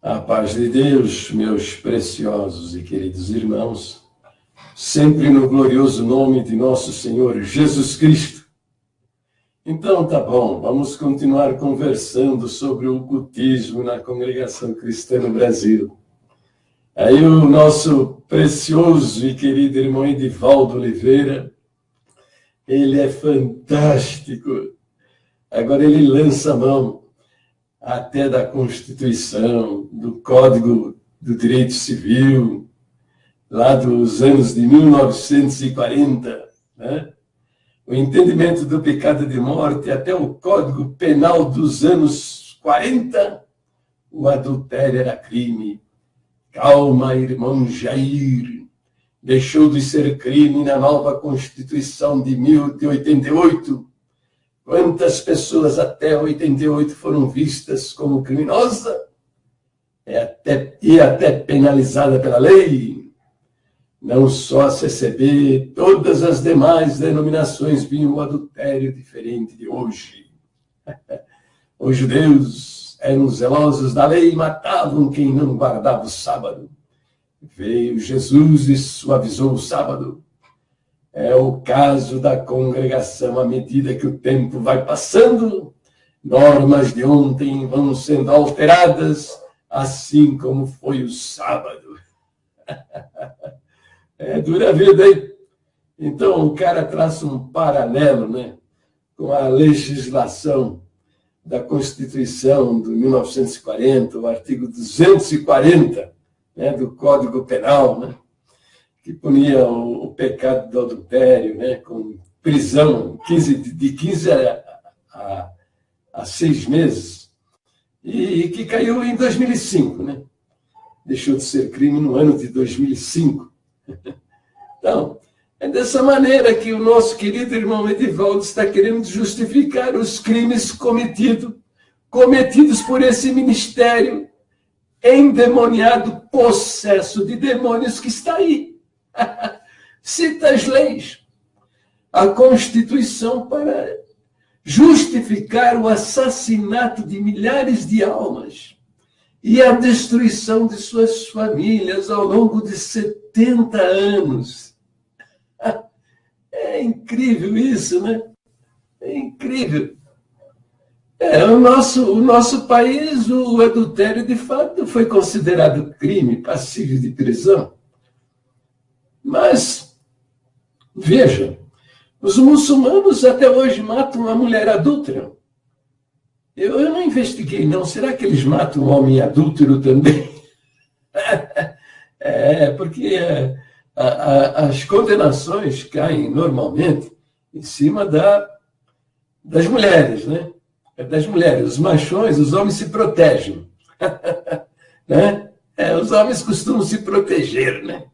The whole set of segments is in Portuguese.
A paz de Deus, meus preciosos e queridos irmãos, sempre no glorioso nome de nosso Senhor Jesus Cristo. Então, tá bom, vamos continuar conversando sobre o ocultismo na Congregação Cristã no Brasil. Aí o nosso precioso e querido irmão Edivaldo Oliveira, ele é fantástico. Agora ele lança a mão até da Constituição, do Código do Direito Civil, lá dos anos de 1940, né? O entendimento do pecado de morte, até o Código Penal dos anos 40, o adultério era crime. Calma, irmão Jair, deixou de ser crime na nova Constituição de 88. Quantas pessoas até 88 foram vistas como criminosas e até penalizada pela lei? Não só a CCB, todas as demais denominações viam o adultério diferente de hoje. Os judeus eram zelosos da lei e matavam quem não guardava o sábado. Veio Jesus e suavizou o sábado. É o caso da congregação. À medida que o tempo vai passando, normas de ontem vão sendo alteradas, assim como foi o sábado. É dura a vida, hein? Então, o cara traça um paralelo, né, com a legislação da Constituição de 1940, o artigo 240, né, do Código Penal, né, que punia o pecado do adultério, né, com prisão de 15 a 6 meses, e que caiu em 2005, né? Deixou de ser crime no ano de 2005. Então, é dessa maneira que o nosso querido irmão Edivaldo está querendo justificar os crimes cometidos por esse ministério endemoniado, possesso de demônios que está aí. Cita as leis, a Constituição para justificar o assassinato de milhares de almas e a destruição de suas famílias ao longo de 70 anos. É incrível isso, né? É incrível. O nosso país, o adultério, de fato, foi considerado crime passível de prisão. Mas, veja, os muçulmanos até hoje matam a mulher adúltera. Eu não investiguei, não. Será que eles matam o homem adúltero também? Porque as condenações caem normalmente em cima das mulheres, né? Das mulheres. Os machões, os homens se protegem. Né? Os homens costumam se proteger, né?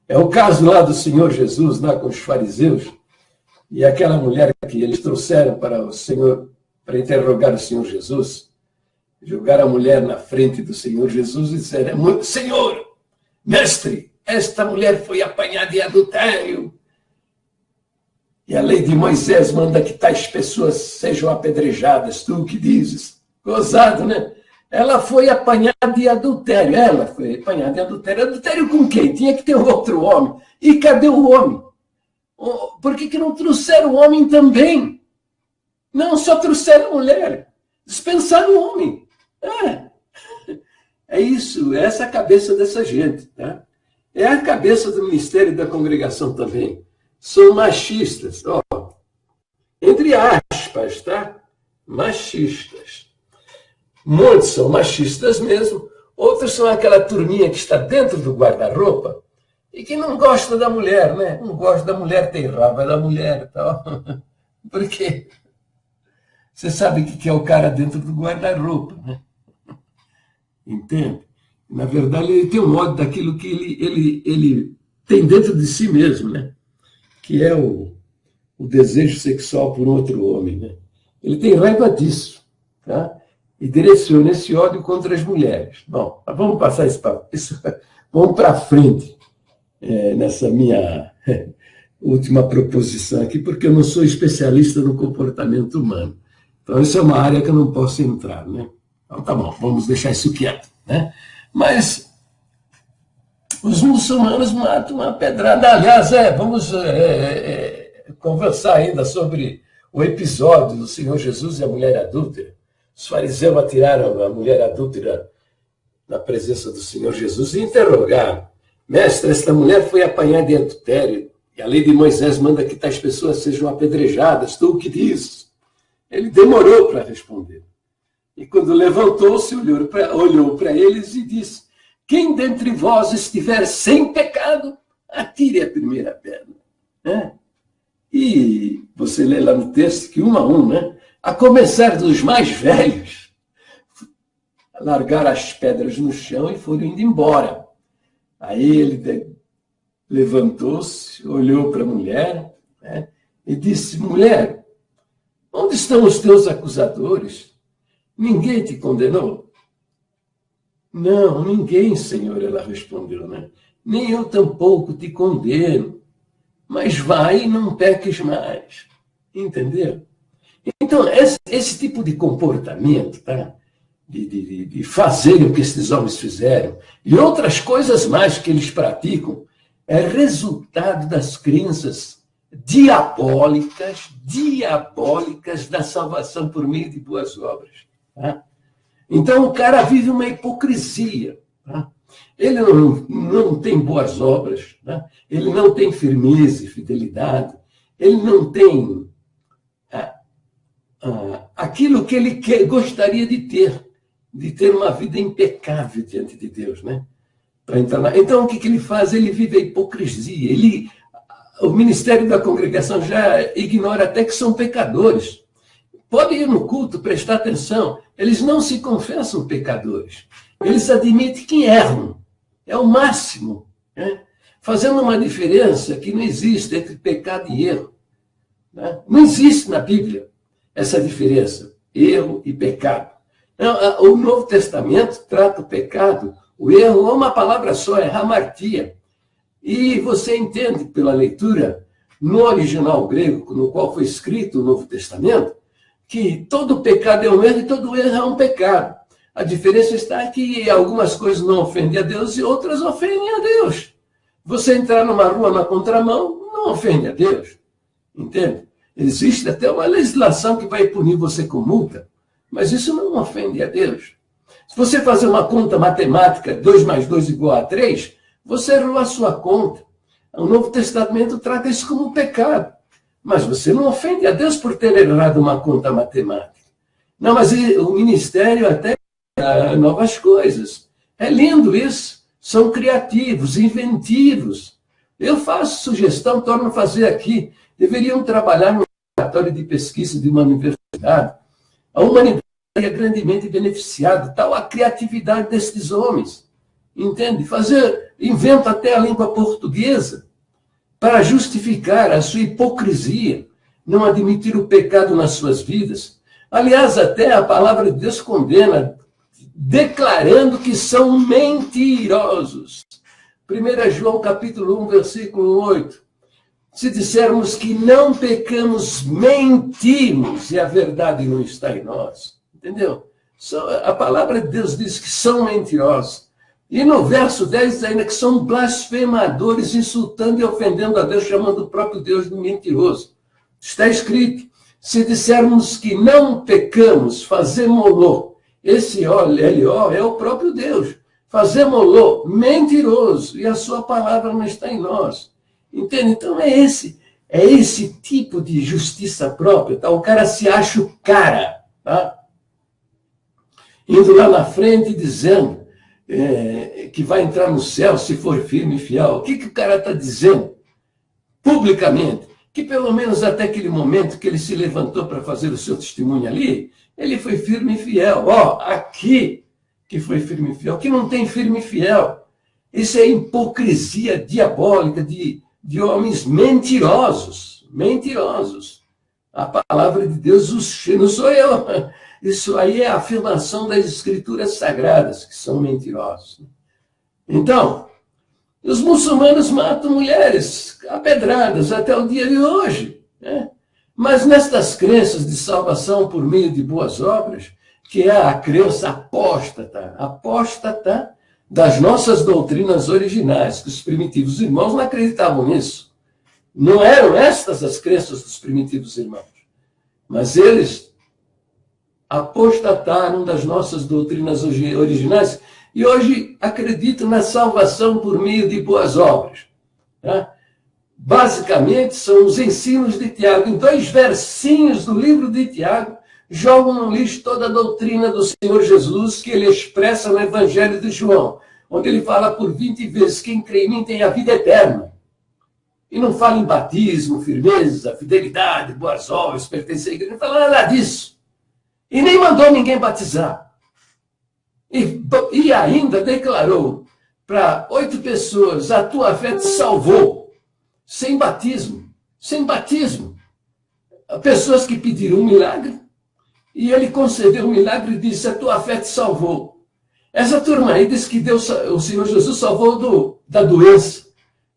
É o caso lá do Senhor Jesus, lá com os fariseus, e aquela mulher que eles trouxeram para o Senhor, para interrogar o Senhor Jesus, jogaram a mulher na frente do Senhor Jesus e disseram: Senhor, mestre, esta mulher foi apanhada em adultério. E a lei de Moisés manda que tais pessoas sejam apedrejadas. Tu o que dizes? Gozado, né? Ela foi apanhada de adultério. Ela foi apanhada de adultério. Adultério com quem? Tinha que ter outro homem. E cadê o homem? Por que não trouxeram o homem também? Não, só trouxeram a mulher. Dispensaram o homem. É isso, é essa a cabeça dessa gente. Tá? É a cabeça do ministério e da congregação também. São machistas. Entre aspas, tá? Machistas. Muitos são machistas mesmo, outros são aquela turminha que está dentro do guarda-roupa e que não gosta da mulher, né? Não gosta da mulher, tem raiva da mulher. Tal. Por quê? Você sabe o que é o cara dentro do guarda-roupa, né? Entende? Na verdade, ele tem um ódio daquilo que ele tem dentro de si mesmo, né? Que é o desejo sexual por outro homem, né? Ele tem raiva disso, tá? E direciona esse ódio contra as mulheres. Bom, vamos passar isso vamos para frente nessa minha última proposição aqui, porque eu não sou especialista no comportamento humano. Então, isso é uma área que eu não posso entrar, né? Então tá bom, vamos deixar isso quieto, né? Mas os muçulmanos matam uma pedrada. Aliás, vamos conversar ainda sobre o episódio do Senhor Jesus e a mulher adúltera. Os fariseus atiraram a mulher adúltera na presença do Senhor Jesus e interrogaram: mestre, esta mulher foi apanhada em adultério e a lei de Moisés manda que tais pessoas sejam apedrejadas. Tu o que dizes? Ele demorou para responder. E quando levantou-se, olhou para eles e disse: quem dentre vós estiver sem pecado, atire a primeira pedra. Né? E você lê lá no texto que 1 a 1, né? A começar dos mais velhos, largaram as pedras no chão e foram indo embora. Aí ele levantou-se, olhou para a mulher, né, e disse: mulher, onde estão os teus acusadores? Ninguém te condenou? Não, ninguém, Senhor, ela respondeu, né? Nem eu tampouco te condeno, mas vai e não peques mais. Entendeu? Então, esse tipo de comportamento, tá? De fazerem o que esses homens fizeram, e outras coisas mais que eles praticam, é resultado das crenças diabólicas da salvação por meio de boas obras. Tá? Então, o cara vive uma hipocrisia. Tá? Ele não tem boas obras, tá? Ele não tem firmeza e fidelidade, ele não tem aquilo que ele gostaria de ter uma vida impecável diante de Deus, né? Para entrar Então, o que ele faz? Ele vive a hipocrisia. O ministério da congregação já ignora até que são pecadores. Pode ir no culto, prestar atenção. Eles não se confessam pecadores. Eles admitem que erram. É o máximo. Né? Fazendo uma diferença que não existe entre pecado e erro. Né? Não existe na Bíblia essa diferença, erro e pecado. Não, o Novo Testamento trata o pecado, o erro, é uma palavra só, é hamartia. E você entende pela leitura, no original grego, no qual foi escrito o Novo Testamento, que todo pecado é um erro e todo erro é um pecado. A diferença está que algumas coisas não ofendem a Deus e outras ofendem a Deus. Você entrar numa rua na contramão não ofende a Deus. Entende? Existe até uma legislação que vai punir você com multa, mas isso não ofende a Deus. Se você fazer uma conta matemática, 2 mais 2 igual a 3, você errou a sua conta. O Novo Testamento trata isso como um pecado. Mas você não ofende a Deus por ter errado uma conta matemática. Não, mas o ministério até novas coisas. É lindo isso. São criativos, inventivos. Eu faço sugestão, torno a fazer aqui. Deveriam trabalhar no laboratório de pesquisa de uma universidade. A humanidade é grandemente beneficiada. Tal a criatividade desses homens. Entende? Inventa até a língua portuguesa para justificar a sua hipocrisia, não admitir o pecado nas suas vidas. Aliás, até a palavra de Deus condena, declarando que são mentirosos. 1 João capítulo 1, versículo 8. Se dissermos que não pecamos, mentimos, e a verdade não está em nós. Entendeu? A palavra de Deus diz que são mentirosos. E no verso 10 diz ainda que são blasfemadores, insultando e ofendendo a Deus, chamando o próprio Deus de mentiroso. Está escrito, se dissermos que não pecamos, fazemo-lo. Esse L-O é o próprio Deus. Fazemo-lo mentiroso, e a sua palavra não está em nós. Entende? Então é esse tipo de justiça própria. Tá? O cara se acha o cara, tá? Indo lá na frente dizendo que vai entrar no céu se for firme e fiel. O que o cara está dizendo? Publicamente. Que pelo menos até aquele momento que ele se levantou para fazer o seu testemunho ali, ele foi firme e fiel. Aqui que foi firme e fiel. Que não tem firme e fiel. Isso é hipocrisia diabólica de homens mentirosos. Mentirosos. A palavra de Deus, não sou eu. Isso aí é a afirmação das escrituras sagradas, que são mentirosos. Então, os muçulmanos matam mulheres apedradas até o dia de hoje. Né? Mas nestas crenças de salvação por meio de boas obras, que é a crença apóstata das nossas doutrinas originais, que os primitivos irmãos não acreditavam nisso. Não eram estas as crenças dos primitivos irmãos, mas eles apostataram das nossas doutrinas originais e hoje acreditam na salvação por meio de boas obras. Tá? Basicamente, são os ensinos de Tiago. Em 2 versinhos do livro de Tiago, jogam no lixo toda a doutrina do Senhor Jesus que ele expressa no Evangelho de João, onde ele fala por 20 vezes: quem crê em mim tem a vida eterna. E não fala em batismo, firmeza, fidelidade, boas obras, pertencer à igreja, não fala nada disso. E nem mandou ninguém batizar. E ainda declarou para 8 pessoas: a tua fé te salvou. Sem batismo. Sem batismo. Pessoas que pediram um milagre, e ele concedeu um milagre e disse: a tua fé te salvou. Essa turma aí disse que Deus, o Senhor Jesus salvou da doença.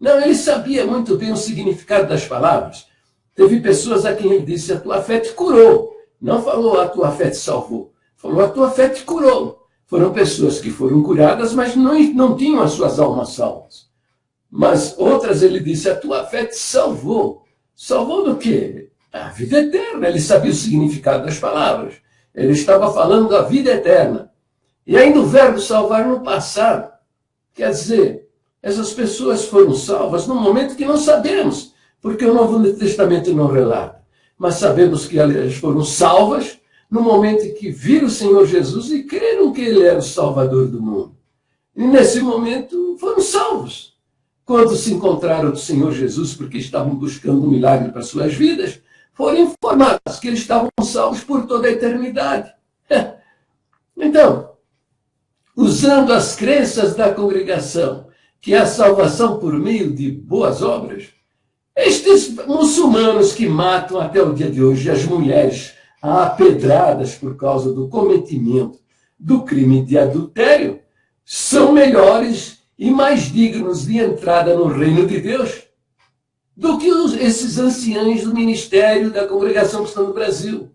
Não, ele sabia muito bem o significado das palavras. Teve pessoas a quem ele disse: a tua fé te curou. Não falou: a tua fé te salvou. Falou: a tua fé te curou. Foram pessoas que foram curadas, mas não tinham as suas almas salvas. Mas outras ele disse: a tua fé te salvou. Salvou do quê? A vida eterna. Ele sabia o significado das palavras. Ele estava falando da vida eterna. E ainda o verbo salvar no passado. Quer dizer, essas pessoas foram salvas num momento que não sabemos, porque o Novo Testamento não relata. Mas sabemos que elas foram salvas no momento em que viram o Senhor Jesus e creram que ele era o Salvador do mundo. E nesse momento foram salvos. Quando se encontraram com o Senhor Jesus, porque estavam buscando um milagre para suas vidas, foram informados que eles estavam salvos por toda a eternidade. Então, usando as crenças da congregação, que é a salvação por meio de boas obras, estes muçulmanos que matam até o dia de hoje as mulheres a pedradas por causa do cometimento do crime de adultério, são melhores e mais dignos de entrada no reino de Deus do que esses anciãos do ministério da congregação cristã no Brasil.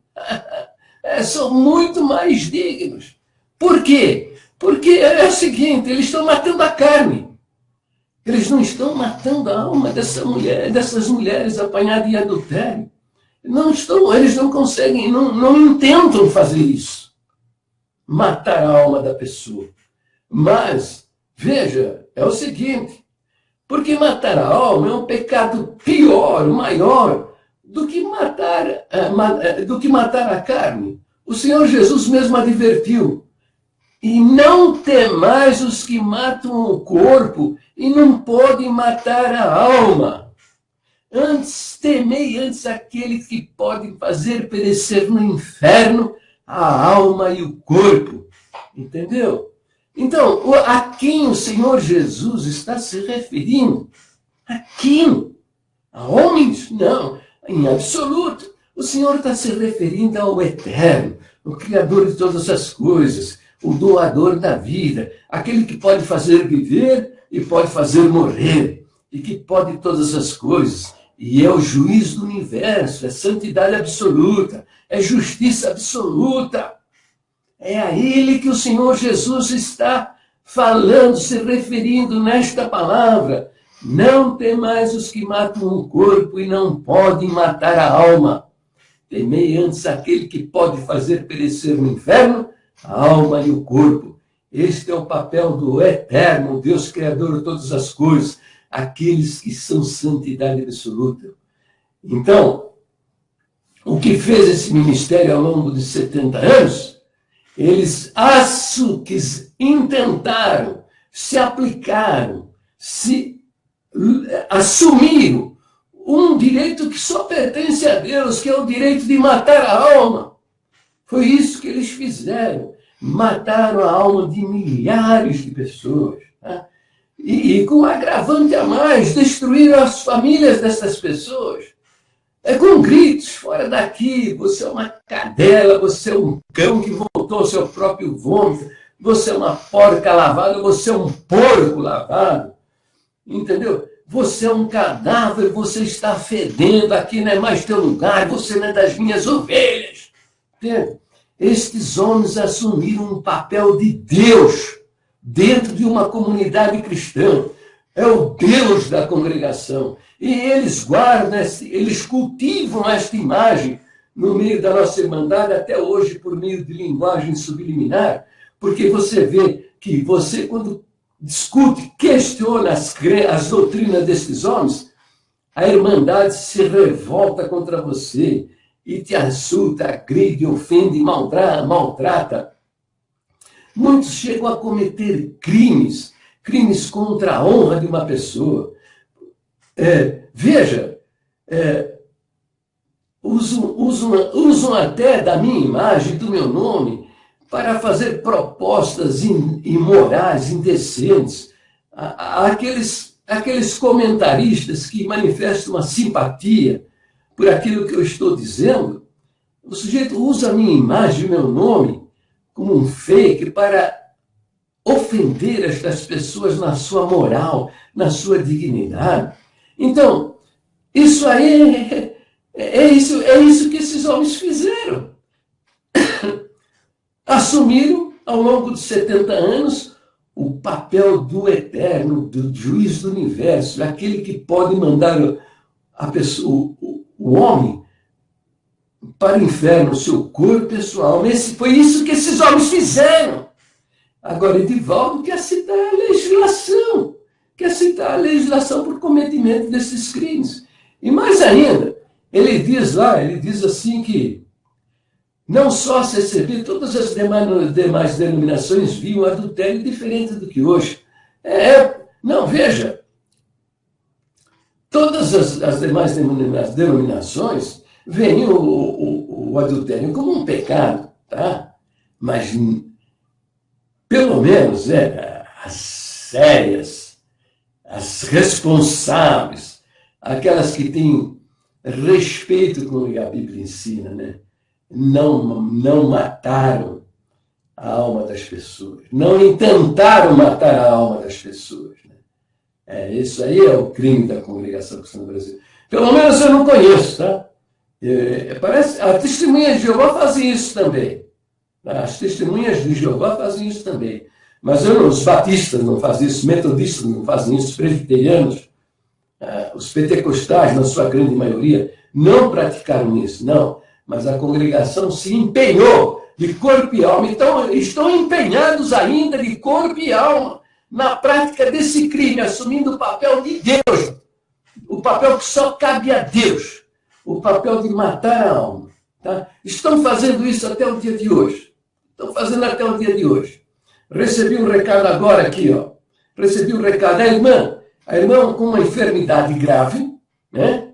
São muito mais dignos. Por quê? Porque é o seguinte: eles estão matando a carne. Eles não estão matando a alma dessas mulheres apanhadas em adultério. Eles não conseguem, não intentam fazer isso. Matar a alma da pessoa. Mas, veja, é o seguinte: porque matar a alma é um pecado pior, maior, do que matar a carne. O Senhor Jesus mesmo advertiu: e não temais os que matam o corpo e não podem matar a alma. Temei antes aquele que pode fazer perecer no inferno a alma e o corpo. Entendeu? Então, a quem o Senhor Jesus está se referindo? A quem? A homens? Não, em absoluto. O Senhor está se referindo ao Eterno, o Criador de todas as coisas, o doador da vida, aquele que pode fazer viver e pode fazer morrer, e que pode todas as coisas. E é o juiz do universo, é santidade absoluta, é justiça absoluta. É a ele que o Senhor Jesus está falando, se referindo nesta palavra. Não temais os que matam o corpo e não podem matar a alma. Temei antes aquele que pode fazer perecer no inferno a alma e o corpo. Este é o papel do Eterno, Deus Criador de todas as coisas, aqueles que são santidade absoluta. Então, o que fez esse ministério ao longo de 70 anos? Eles intentaram, se aplicaram, se assumiram um direito que só pertence a Deus, que é o direito de matar a alma. Foi isso que eles fizeram. Mataram a alma de milhares de pessoas. Tá? E com um agravante a mais, destruíram as famílias dessas pessoas. Com gritos: fora daqui, você é uma cadela, você é um cão que voltou ao seu próprio vômito, você é uma porca lavada, você é um porco lavado. Entendeu? Você é um cadáver, você está fedendo, aqui não é mais teu lugar, você não é das minhas ovelhas. Entende? estes homens assumiram um papel de Deus dentro de uma comunidade cristã. É o Deus da congregação. E eles guardam, eles cultivam esta imagem no meio da nossa irmandade até hoje por meio de linguagem subliminar, porque você vê que você, quando discute, questiona as doutrinas desses homens, a irmandade se revolta contra você e te insulta, agride, ofende, maltrata. Muitos chegam a cometer crimes contra a honra de uma pessoa. Veja, usam até da minha imagem, do meu nome, para fazer propostas imorais, indecentes. Aqueles comentaristas que manifestam uma simpatia por aquilo que eu estou dizendo, o sujeito usa a minha imagem, o meu nome, como um fake para ofender estas pessoas na sua moral, na sua dignidade. Então, isso aí é isso que esses homens fizeram. Assumiram, ao longo de 70 anos, o papel do eterno, do juiz do universo, aquele que pode mandar a pessoa, o homem para o inferno, o seu corpo pessoal. Foi isso que esses homens fizeram. Agora, Edivaldo quer citar a legislação por cometimento desses crimes. E mais ainda, ele diz assim que não só se receber, todas as demais denominações viam adultério diferente do que hoje. Não, veja, todas as demais denominações veem o adultério como um pecado, tá? Mas, pelo menos, as sérias, as responsáveis, aquelas que têm respeito com o que a Bíblia ensina, né? Não mataram a alma das pessoas, não intentaram matar a alma das pessoas. Né? Isso aí é o crime da congregação cristã no Brasil. Pelo menos eu não conheço, tá? Parece, as testemunhas de Jeová fazem isso também. As testemunhas de Jeová fazem isso também. Mas os batistas não fazem isso, metodistas não fazem isso, presbiterianos, os pentecostais, na sua grande maioria, não praticaram isso, não. Mas a congregação se empenhou de corpo e alma. Então, estão empenhados ainda de corpo e alma na prática desse crime, assumindo o papel de Deus, o papel que só cabe a Deus, o papel de matar a alma. Tá? Estão fazendo isso até o dia de hoje. Recebi um recado agora aqui, ó. Recebi um recado. A irmã com uma enfermidade grave, né?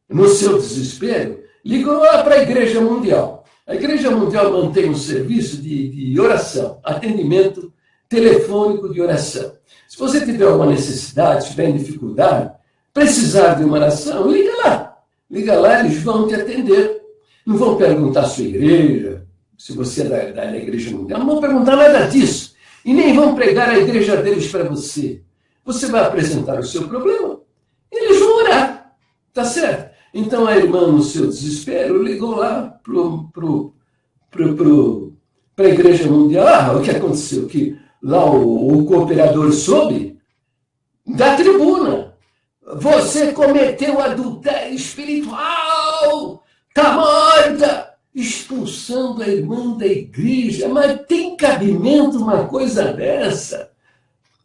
No seu desespero, ligou lá para a Igreja Mundial. A Igreja Mundial mantém um serviço de oração, atendimento telefônico de oração. Se você tiver alguma necessidade, tiver dificuldade, precisar de uma oração, liga lá. Liga lá, eles vão te atender. Não vão perguntar a sua igreja, se você é da Igreja Mundial, não vão perguntar nada disso. E nem vão pregar a igreja deles para você. Você vai apresentar o seu problema, eles vão orar. Tá certo? Então a irmã, no seu desespero, ligou lá para a Igreja Mundial. O que aconteceu? Que lá o cooperador soube da tribuna. Você cometeu adultério espiritual, está morta, expulsando a irmã da igreja. Mas tem cabimento uma coisa dessa?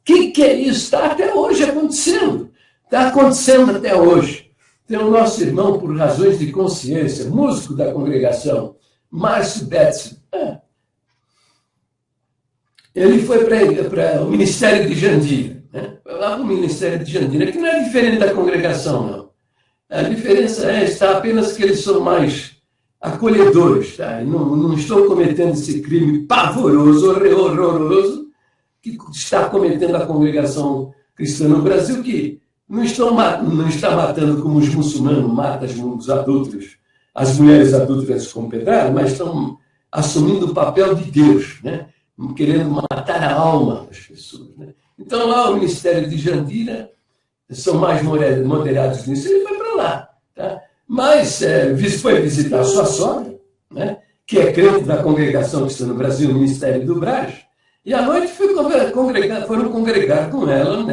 Que é isso? Está até hoje acontecendo. Está acontecendo até hoje. Tem o nosso irmão, por razões de consciência, músico da congregação, Márcio Betson. Ele foi para o Ministério de Jandira. Né? Foi lá para o Ministério de Jandira, que não é diferente da congregação, não. A diferença está apenas que eles são mais acolhedores. Tá? Não estão cometendo esse crime pavoroso, horroroso, que está cometendo a congregação cristã no Brasil, que não está matando como os muçulmanos matam os adúlteros, as mulheres adúlteras com pedrada, mas estão assumindo o papel de Deus, né? Querendo matar a alma das pessoas. Né? Então, lá o Ministério de Jandira são mais moderados nisso, ele foi para lá. Tá? Mas foi visitar a sua sogra, né? que é crente da congregação que está no Brasil, Ministério do Brás, e à noite foram congregar com ela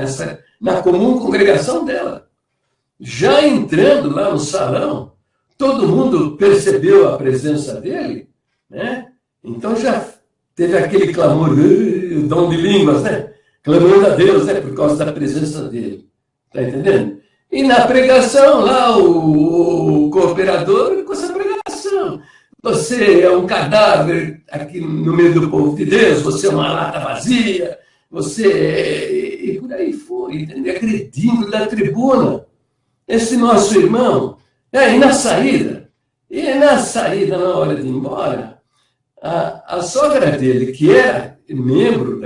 na comum congregação dela. Já entrando lá no salão, todo mundo percebeu a presença dele, né? Então já teve aquele clamor, o dom de línguas, né? Clamando a Deus, né? Por causa da presença dele. Está entendendo? E na pregação, lá, o cooperador com essa pregação. Você é um cadáver aqui no meio do povo de Deus, você é uma lata vazia, você... E por aí foi, entendeu? Agredindo da tribuna. Esse nosso irmão, e na saída, na hora de ir embora, a sogra dele, que era membro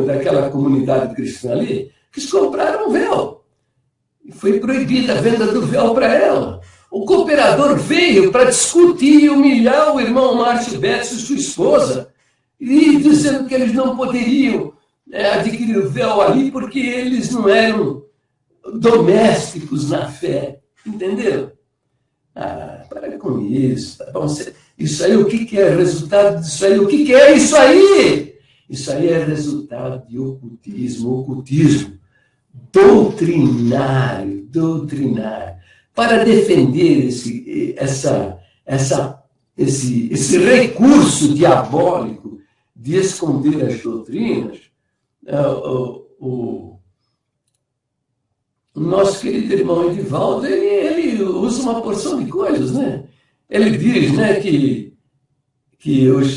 daquela comunidade cristã ali, quis comprar um véu. E foi proibida a venda do véu para ela. O cooperador veio para discutir e humilhar o irmão Márcio Betts e sua esposa, e dizendo que eles não poderiam adquirir o véu ali porque eles não eram domésticos na fé. Entendeu? Para com isso. Tá bom? Isso aí, o que é resultado disso aí? O que é isso aí? Isso aí é resultado de ocultismo doutrinário, para defender esse recurso diabólico de esconder as doutrinas. O nosso querido irmão Edivaldo, ele usa uma porção de coisas, né? Ele diz, né, que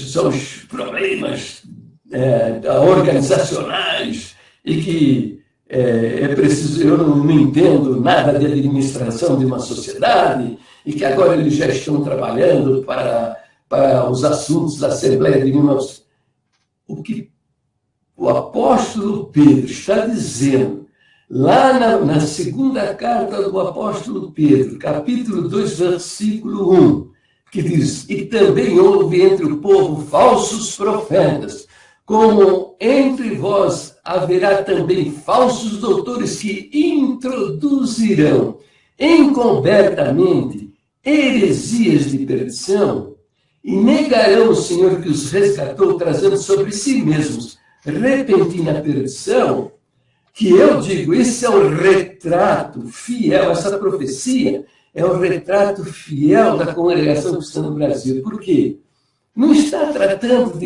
são os problemas organizacionais e que é preciso, eu não entendo nada de administração de uma sociedade e que agora eles já estão trabalhando para os assuntos da Assembleia de 1900. O que o apóstolo Pedro está dizendo lá na segunda carta do apóstolo Pedro, capítulo 2, versículo 1, que diz: e também houve entre o povo falsos profetas, como entre vós haverá também falsos doutores que introduzirão encobertamente heresias de perdição e negarão o Senhor que os resgatou, trazendo sobre si mesmos repentina perdição. Que eu digo, esse é o retrato fiel, essa profecia é o retrato fiel da congregação cristã no Brasil. Por quê? Não está tratando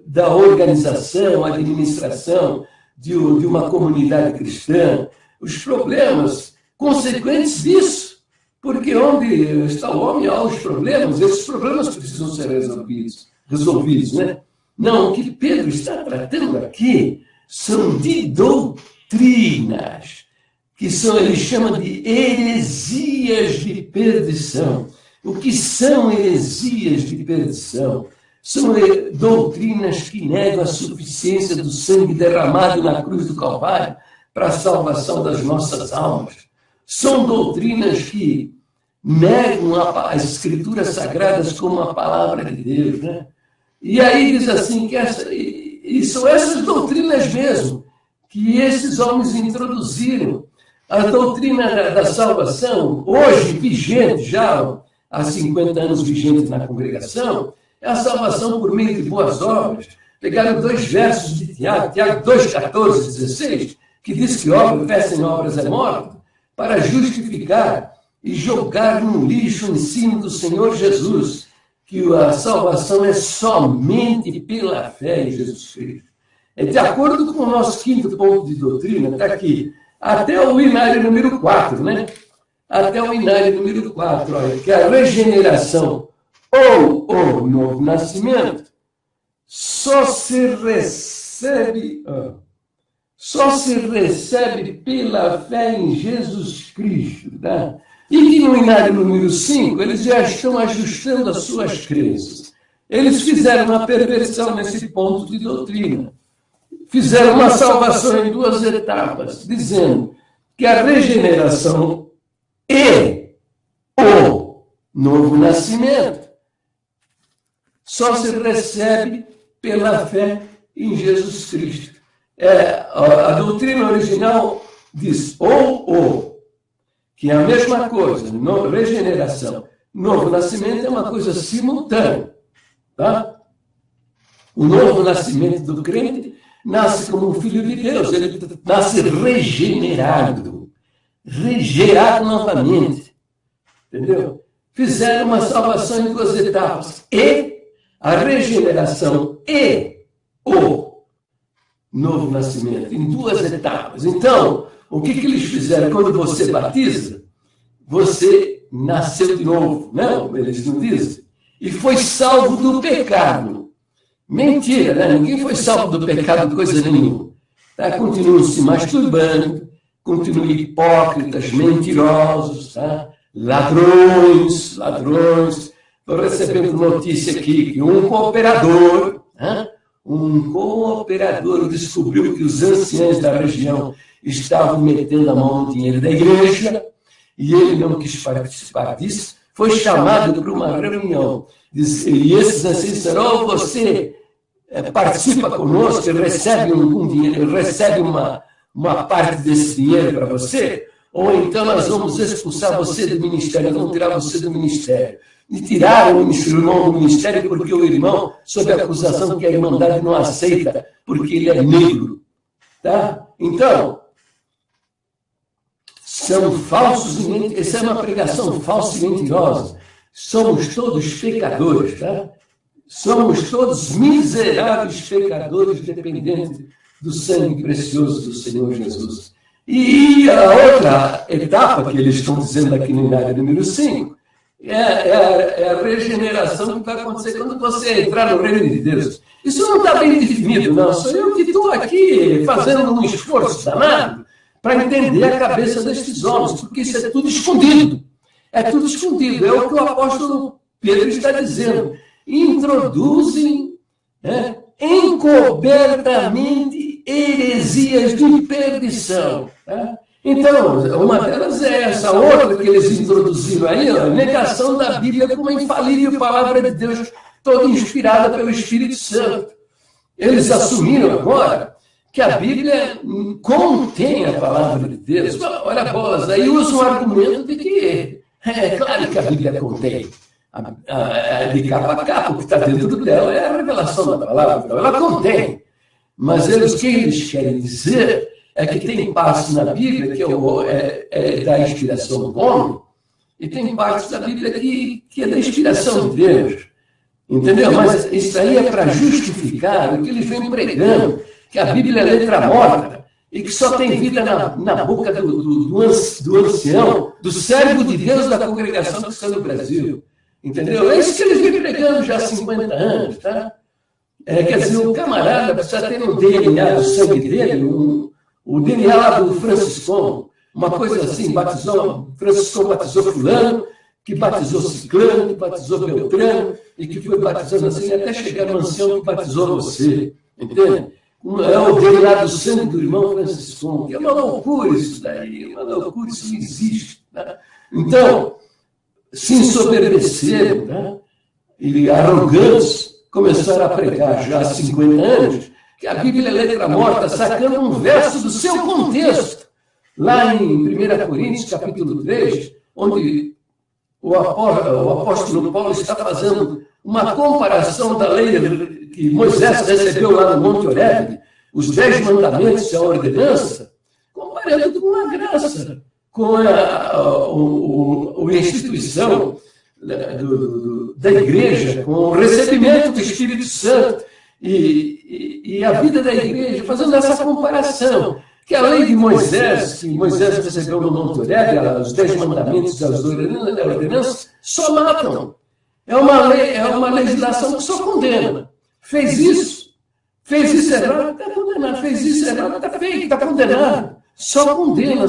da organização, administração de uma comunidade cristã, os problemas consequentes disso. Porque onde está o homem, há os problemas, esses problemas precisam ser resolvidos, né? Não, o que Pedro está tratando aqui são de doutrinas, que ele chama de heresias de perdição. O que são heresias de perdição? São doutrinas que negam a suficiência do sangue derramado na cruz do Calvário para a salvação das nossas almas. São doutrinas que negam as escrituras sagradas como a palavra de Deus, né? E aí diz assim, e são essas doutrinas mesmo que esses homens introduziram. A doutrina da salvação, hoje vigente, já há 50 anos vigente na congregação, é a salvação por meio de boas obras. Pegaram 2 versos de Tiago 2, 14, 16, que diz que fé sem obras é morta, para justificar e jogar no lixo o ensino do Senhor Jesus, que a salvação é somente pela fé em Jesus Cristo. É de acordo com o nosso 5º ponto de doutrina, está aqui, até o inário número 4, né? Até o inário número 4, olha, que a regeneração ou o novo nascimento só se recebe pela fé em Jesus Cristo, tá? E que no inário número 5, eles já estão ajustando as suas crenças. Eles fizeram uma perversão nesse ponto de doutrina. Fizeram uma salvação em 2 etapas, dizendo que a regeneração e o novo nascimento só se recebe pela fé em Jesus Cristo. A doutrina original diz que é a mesma coisa, regeneração, novo nascimento é uma coisa simultânea. Tá? O novo nascimento do crente nasce como um filho de Deus, ele nasce regenerado, gerado novamente. Entendeu? Fizeram uma salvação em duas etapas. E a regeneração e o novo nascimento, em duas etapas. Então, o que eles fizeram? Quando você batiza, você nasceu de novo, não? Eles não dizem. E foi salvo do pecado. Mentira, né? Ninguém foi salvo do pecado de coisa nenhuma. Tá? Continuam se masturbando, continuam hipócritas, mentirosos, tá? Ladrões. Estou recebendo notícia aqui que um cooperador descobriu que os anciãos da região estavam metendo a mão no dinheiro da igreja e ele não quis participar disso. Foi chamado para uma reunião. E esses anciãos disseram: você participa conosco e recebe um dinheiro, recebe uma parte desse dinheiro para você, ou então nós vamos expulsar você do ministério, vamos tirar você do ministério. E tiraram o irmão do ministério porque o irmão, sob a acusação que a irmandade não aceita, porque ele é negro. Tá? Então, são falsos, essa é uma pregação falsa e mentirosa. Somos todos pecadores, tá? Somos todos miseráveis pecadores dependentes do sangue precioso do Senhor Jesus. E a outra etapa que eles estão dizendo aqui no área número 5 é a regeneração que vai acontecer quando você entrar no reino de Deus. Isso não está bem definido, não. Sou eu que estou aqui fazendo um esforço danado para entender a cabeça destes homens, porque isso é tudo escondido. É tudo escondido. É o que o apóstolo Pedro está dizendo. Introduzem encobertamente heresias de perdição. Tá? Então, uma delas é essa, outra que eles introduziram aí, a negação da Bíblia como a infalível palavra de Deus, toda inspirada pelo Espírito Santo. Eles assumiram agora que a Bíblia contém a palavra de Deus. Olha, bolas, aí usam o argumento de que é claro que a Bíblia contém. De capa a capa, o que está dentro dela é a revelação da palavra, ela contém. Mas o que eles querem dizer é que tem partes na Bíblia que é da inspiração do homem, e tem partes da Bíblia que é da inspiração de Deus. Entendeu? Mas isso aí é para justificar o que eles vêm pregando, que a Bíblia é letra morta, e que só tem vida na boca do ancião, do servo de Deus da congregação que está no Brasil. Entendeu? É isso que eles vêm pregando já há 50 anos, tá? Quer dizer, o camarada precisa ter um DNA do sangue dele, o DNA lá do Franciscão, uma coisa assim, Franciscão batizou fulano, que batizou ciclano, que batizou beltrano, e que foi batizando assim, até chegar no ancião que batizou você, entende? É o DNA do sangue do irmão Franciscão, que é uma loucura isso daí, uma loucura, isso não existe. Tá? Então, se ensoberbeceram, né? E arrogantes começaram a pregar já há 50 anos que a Bíblia é letra morta, sacando um verso do seu contexto. Lá em 1 Coríntios, capítulo 3, onde o apóstolo Paulo está fazendo uma comparação da lei que Moisés recebeu lá no Monte Horebe, os 10 mandamentos e a ordenança, comparando com a graça, com a instituição da igreja, com o recebimento do Espírito Santo e a vida da igreja, fazendo essa comparação, que a lei de Moisés, que Moisés recebeu no Monte Horebe, os 10 mandamentos e as ordenanças, só matam. É uma legislação que só condena. Fez isso errado, está condenado. Fez isso errado, está feito, está condenado. Só condena.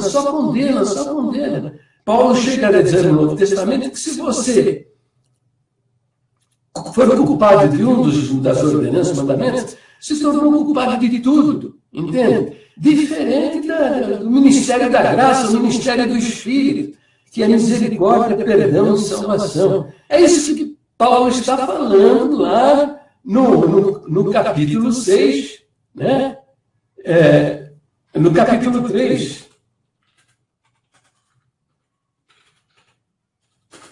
Paulo chega a dizer no Novo Testamento que se você for culpado de um das ordenanças, mandamentos, se tornou culpado de tudo, entende? Diferente do ministério da graça, o ministério do Espírito, que é misericórdia, perdão e salvação. É isso que Paulo está falando lá no capítulo 6, né? No capítulo 3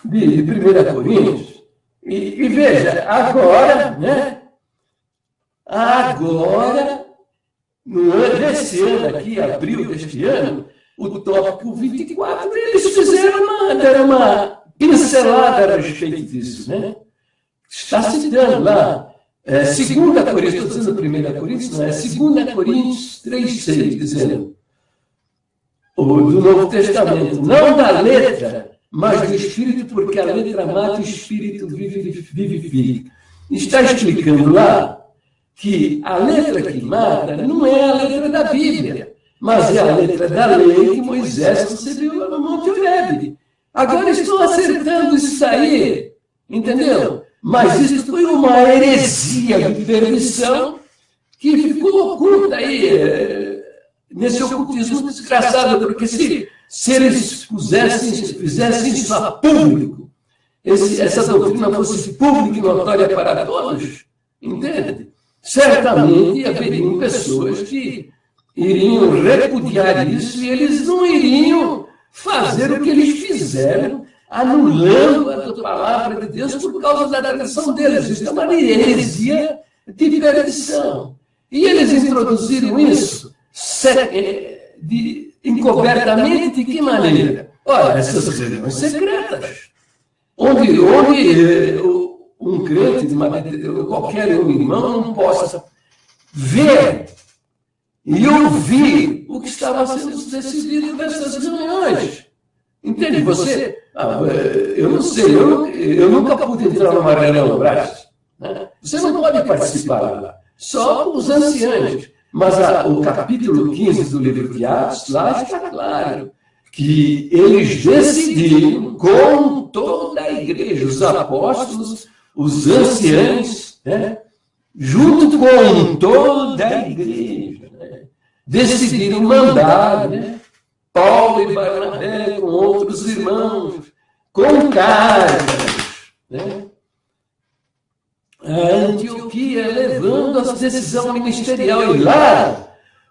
de 1 Coríntios, E veja, agora, né? Agora, no ano desse ano aqui, abril deste ano, o tópico 24, eles fizeram uma pincelada a respeito disso, né? Está citando lá, 2 Coríntios, estou dizendo 1 Coríntios, não é? 2 Coríntios 3,6, dizendo, do Novo Testamento, não da letra, mas do Espírito, porque a letra mata, o Espírito vivifica. Está explicando lá que a letra que mata não é a letra da Bíblia, mas é a letra da lei que Moisés recebeu lá no Monte Horebe. Agora estão acertando isso aí, entendeu? Mas isso foi uma heresia de perdição que ficou oculta aí, nesse ocultismo desgraçado, porque se eles fizessem isso a público, essa doutrina fosse pública e notória para todos, entende? Certamente haveriam pessoas que iriam repudiar isso e eles não iriam fazer o que eles fizeram, anulando a palavra de Deus por causa da tradição deles. Isso é uma heresia de perdição. E eles introduziram isso encobertamente, de que maneira? Olha, essas reuniões secretas, onde um crente, qualquer um irmão, não possa ver e ouvir o que estava sendo decidido nessas reuniões. Entende? Você, eu não sei, eu nunca pude entrar numa reunião no Brasil. Né? Você não pode participar lá, só os anciãos. Mas o capítulo 15 do livro de Atos, lá está claro que eles decidiram com toda a igreja, os apóstolos, os anciãos, né? Junto com toda a igreja, né? Decidiram mandar, né? Paulo e Barnabé com outros irmãos, com cartas, né? A Antioquia levando a decisão ministerial. E lá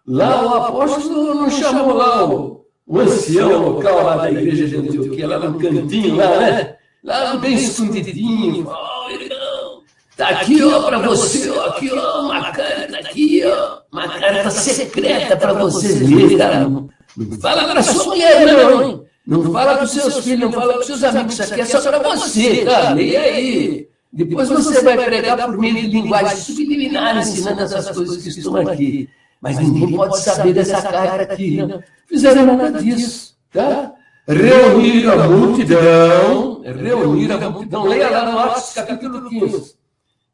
o apóstolo não chamou lá o ancião local lá da igreja de Antioquia, lá no cantinho, lá, né? Lá bem escondidinho. Irmão, tá aqui, ó, para você, ó, aqui, ó, uma carta aqui, ó, uma carta secreta para você ler, tá? Não fala para sua mulher, não, hein? Não fala para os seus filhos, não fala para os seus amigos, isso aqui é só para você, tá? Leia aí. Depois você vai pregar por meio de linguagem subliminar, ensinando essas coisas que estão aqui. Mas ninguém pode saber dessa carta aqui. Não fizeram nada disso, tá? Reuniram a multidão. Leia lá no Atos capítulo 15.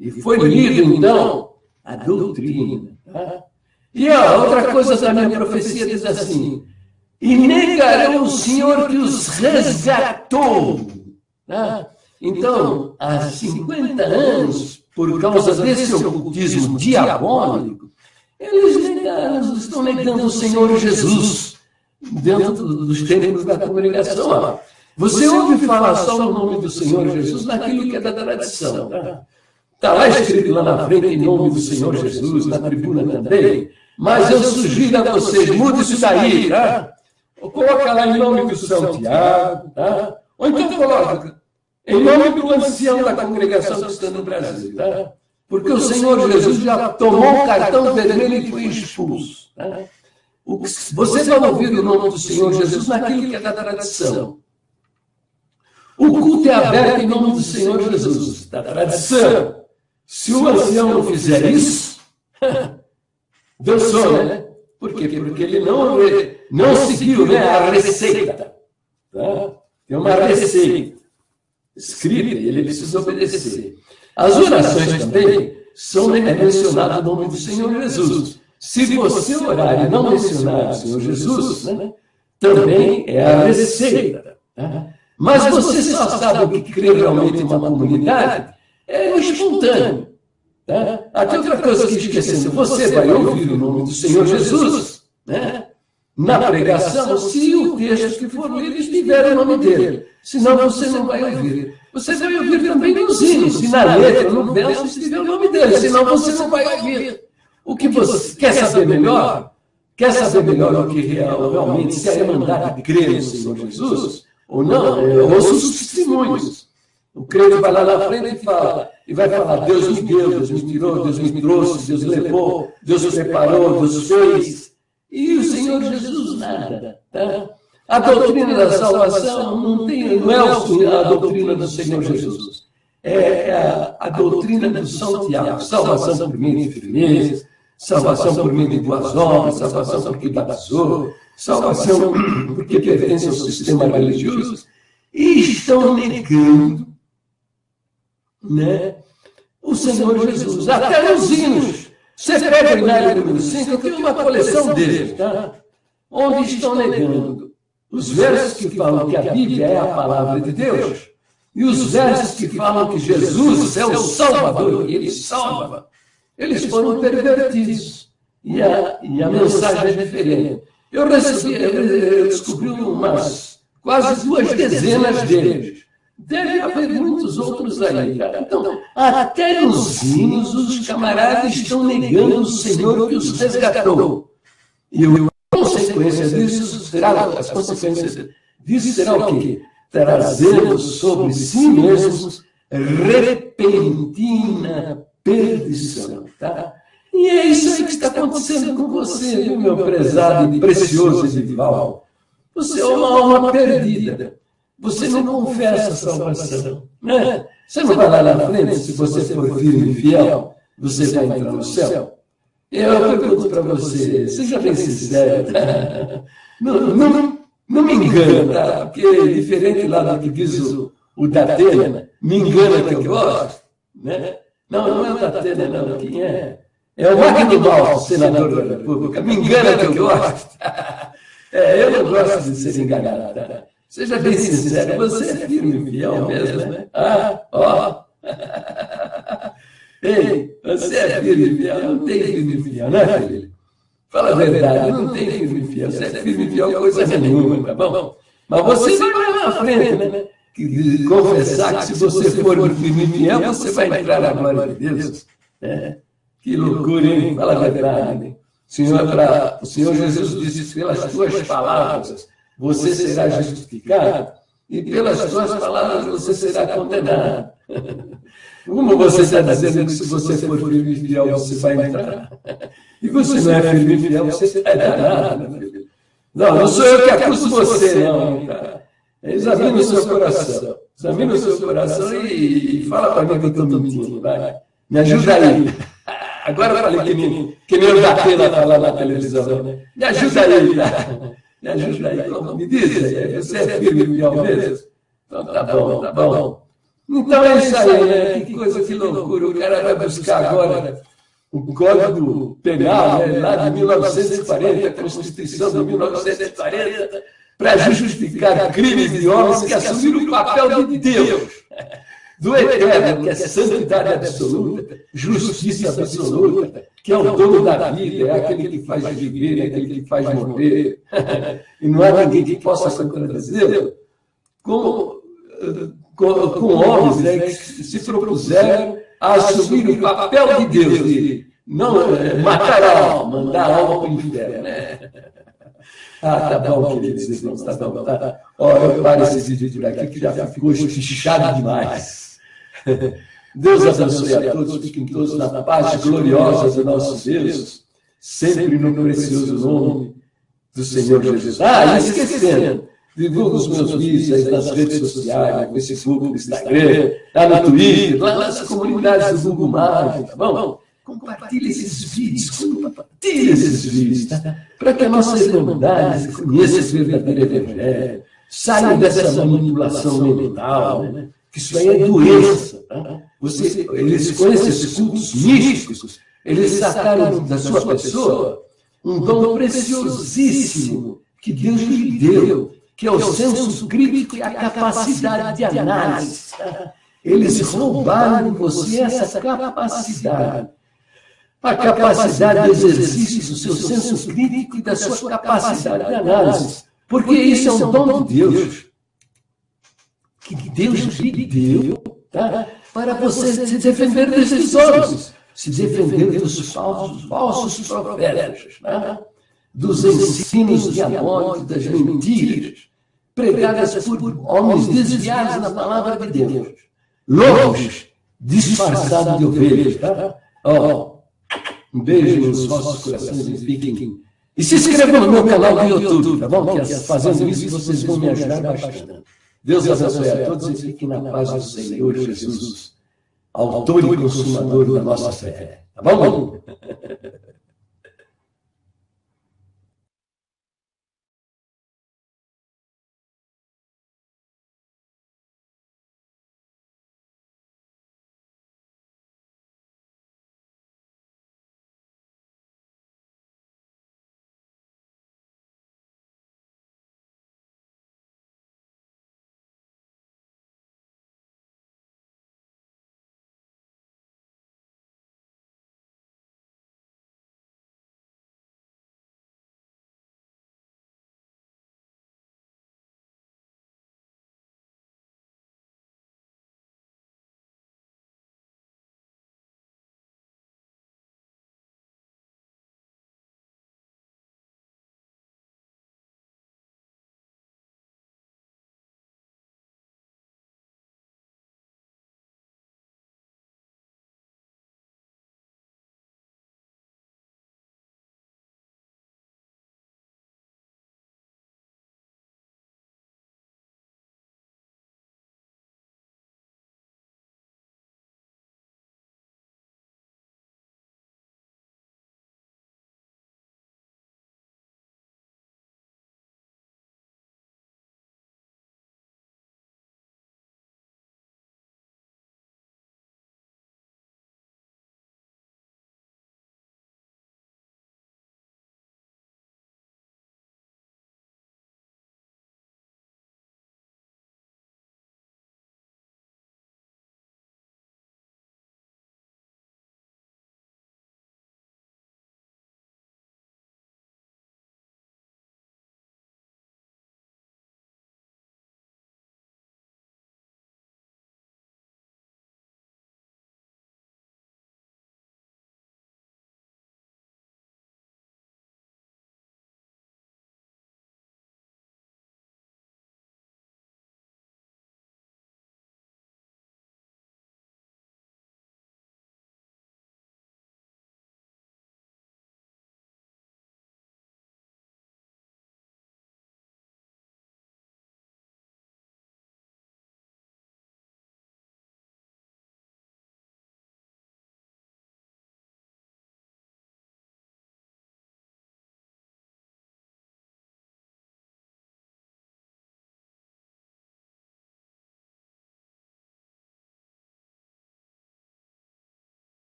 E foi lido, então, a doutrina. Tá? E a outra coisa da minha profecia diz assim, e negarão o Senhor que os resgatou. Tá? Então, há 50 anos, por causa desse ocultismo diabólico, eles estão negando o Senhor Jesus dentro dos templos da congregação. Você ouve falar só no nome do Senhor Jesus naquilo que é da tradição. Está lá escrito lá na frente, em nome do Senhor Jesus, na tribuna também. Mas eu sugiro a vocês, mude isso daí, tá? Ou coloca lá em nome do São Tiago, tá? Ou então coloca em nome do ancião da congregação que está no Brasil, tá? Porque o Senhor Jesus já tomou o cartão vermelho e foi expulso. Tá? Você vai ouvir o nome do Senhor Jesus naquilo que é da tradição. O culto é aberto em nome do Senhor Jesus, da tradição. Se o ancião não fizer isso, dançou, né? Por quê? Porque ele não seguiu, né, a receita. Tá? Tem uma receita escrita e ele precisa obedecer. As orações também são mencionadas no nome do Senhor Jesus. Se você orar e não mencionar o Senhor Jesus, né, também é a receita. Tá? Mas você só sabe o que crê realmente em uma comunidade é o espontâneo. Tá? Até outra coisa que esquecendo, você vai ouvir o nome do Senhor Jesus, né, na pregação, se o texto que for lido estiver o nome dele. Senão você não vai ouvir. Você vai ouvir também nos hinos, se na letra, no verso, estiver o nome dele. Senão você não vai ouvir. O que você quer saber melhor? Quer saber melhor o que realmente se é mandado crer no Senhor Jesus? Ou não? Eu ouço os testemunhos. O crente vai lá na frente e vai falar, Deus me deu, Deus me tirou, Deus me trouxe, Deus levou, Deus preparou, Deus fez. E o Senhor Jesus nada. Tá? A doutrina da salvação não é a doutrina do Senhor Jesus. É a doutrina do São Tiago. Salvação por meio de firmeza, salvação por meio de boas obras, salvação porque batizou, salvação porque pertence ao sistema religioso. E estão negando, né, o Senhor Jesus. Até nos hinos. Você pega o hinário número 5, eu tenho uma coleção deles, tá? Onde estão negando os versos que falam que a Bíblia é a palavra de Deus e os versos que falam que Jesus é o Salvador e Ele salva. Eles foram pervertidos e a mensagem é diferente. Eu descobri umas quase 2 dezenas deles. Deve haver muitos outros aí, cara. Então, até nos hinos, os camaradas estão negando o Senhor que os resgatou. E a consequência disso será, as consequências disso será o quê? Trazendo sobre si mesmos repentina perdição, tá? E é isso aí que está acontecendo com você, viu, meu prezado e precioso Edival? Você é uma alma perdida. Você não confessa a salvação. Né? Você não vai lá na frente, se você for firme e fiel, você vai entrar no céu. Eu pergunto para você, seja bem sincero, não me engana, tá? Porque diferente lá do que diz o Datena, me engana que eu gosto. Né? Não é o Datena, não. Quem é? É o Magno Malta, senador da República. Me engana que eu gosto. Eu não gosto de ser enganado. Tá? Seja bem sincero, você é firme e fiel mesmo, né? Ei, você é firme e fiel, não tem firme e fiel, né, filho? Fala a verdade, não tem firme e fiel, você é firme e fiel coisa nenhuma, tá bom? Mas você vai lá na frente, né? Confessar que se você for firme e fiel, você vai entrar na glória de Deus. Que loucura, hein? Fala a verdade, hein? O Senhor Jesus disse, pelas tuas palavras, você será justificado, e pelas tuas palavras você será condenado. Como você está dizendo que se você for firme e fiel, você vai entrar? E você não é firme e fiel, você está danado, meu filho. Não sou eu que acuso você, não. Tá? Examine o seu coração. Examine o seu coração e fala para mim que eu estou mentindo. Vai. Me ajuda aí. Agora eu falei que nem o Datena falar na televisão. Né? Me ajuda aí, tá? Me ajuda aí, me diz aí, você é firme e fiel mesmo? Então tá bom. Então é isso aí, né? Que coisa, que loucura. O cara vai buscar agora o Código Penal, né? Lá de 1940, a Constituição de 1940, para justificar crimes de homens que assumiram o papel de Deus, do Eterno, que é santidade absoluta, justiça absoluta, que é o dono da vida, é aquele que faz viver, é aquele que faz morrer. E não há ninguém que possa contradizê-lo com homens, né, que se propuseram a assumir o papel de Deus, de não matar a alma, mandar a alma para o inferno. Né? Tá bom, queridos irmãos, tá bom. Tá. Eu paro esse vídeo por aqui, que já ficou espichado demais. Deus abençoe a todos, fiquem todos na paz gloriosa do nosso Deus, sempre no precioso nome do Senhor Jesus. E esquecendo, divulga os meus vídeos aí nas redes sociais, no Facebook, no Instagram, lá no Twitter, lá nas comunidades do Google+, tá bom? Compartilhe esses vídeos, tá? Para que a nossa irmandade conheça esse verdadeiro evangelho, saia dessa manipulação mental, né? Que isso aí é doença. Tá? Eles conhecem esses cultos místicos, eles sacaram da sua pessoa um dom preciosíssimo que Deus lhe deu, que é o senso crítico e a capacidade de análise. Tá? Eles roubaram de você essa capacidade. A capacidade de exercício do seu senso crítico e da sua capacidade de análise. Porque isso é um dom de Deus. Que Deus lhe deu, tá? Para você se defender desses homens, se defender dos falsos profetas, tá? Dos ensinos diabólicos, das mentiras, pregadas por homens desviados na palavra de Deus. lobos disfarçados de ovelhas, tá? Um beijo nos vossos corações e fiquem. E se inscrevam no meu canal do YouTube, tá bom? Que fazendo isso vocês vão me ajudar bastante. Deus abençoe a todos e fiquem na paz do Senhor Jesus, autor e consumador da nossa fé. Tá bom?